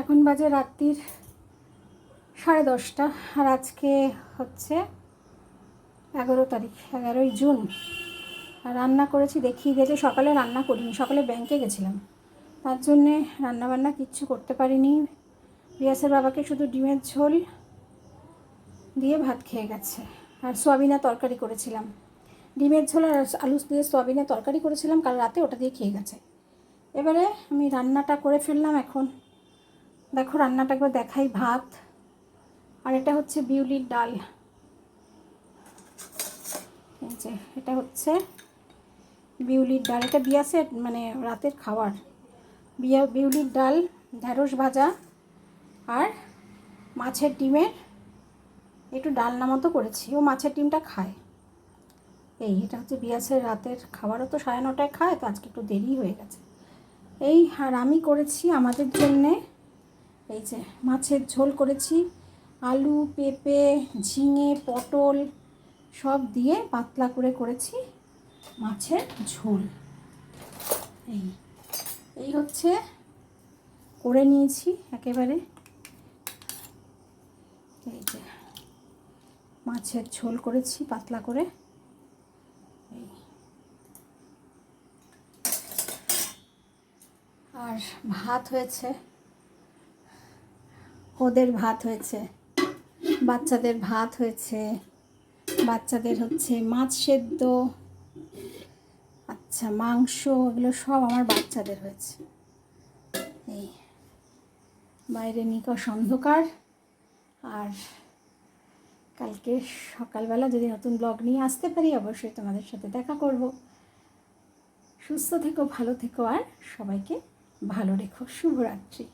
এখন বাজে রাত্রির 10:30 আর আজকে হচ্ছে 11 তারিখ, 11ই জুন। আর রান্না করেছি দেখিয়ে দিয়েছে। সকালে রান্না করিনি, সকালে ব্যাংকে গেছিলাম, তার জন্যে রান্নাবান্না কিচ্ছু করতে পারিনি। রিয়াসের বাবাকে শুধু ডিমের ঝোল দিয়ে ভাত খেয়ে গেছে। আর সোয়াবিনের তরকারি করেছিলাম, ডিমের ঝোল আর আলু দিয়ে সোয়াবিনের তরকারি করেছিলাম কাল রাতে, ওটা দিয়ে খেয়ে গেছে। এবারে আমি রান্নাটা করে ফেললাম। এখন দেখো রান্নাটা একবার দেখাই। ভাত, আর এটা হচ্ছে বিউলির ডাল। এই যে এটা হচ্ছে বিউলির ডাল, এটা বিয়াসের মানে রাতের খাবার। বিউলির ডাল, ঢ্যাঁড়স ভাজা আর মাছের ডিমের একটু ডালনা মতো করেছি। ও মাছের ডিমটা খায়। এটা হচ্ছে বিয়াসের রাতের খাবারও তো 9:30টায় খায়, তো আজকে একটু দেরি হয়ে গেছে। আর আমি করেছি আমাদের জন্যে এই যে মাছের ঝোল করেছি, আলু, পেঁপে, ঝিঙে, পটল সব দিয়ে পাতলা করে করেছি মাছের ঝোল। এই হচ্ছে করে নিয়েছি একেবারে। এই যে মাছের ঝোল করেছি পাতলা করে। আর ভাত হয়েছে, ওদের ভাত হয়েছে, বাচ্চাদের ভাত হয়েছে, বাচ্চাদের হচ্ছে মাছ সেদ্ধ, আচ্ছা মাংস, এগুলো সব আমার বাচ্চাদের হয়েছে। এই বাইরে নিকষ অন্ধকার। আর কালকে সকালবেলা যদি নতুন ব্লগ নিয়ে আসতে পারি অবশ্যই তোমাদের সাথে দেখা করব। সুস্থ থেকো, ভালো থেকো, আর সবাইকে ভালো রেখো। শুভরাত্রি।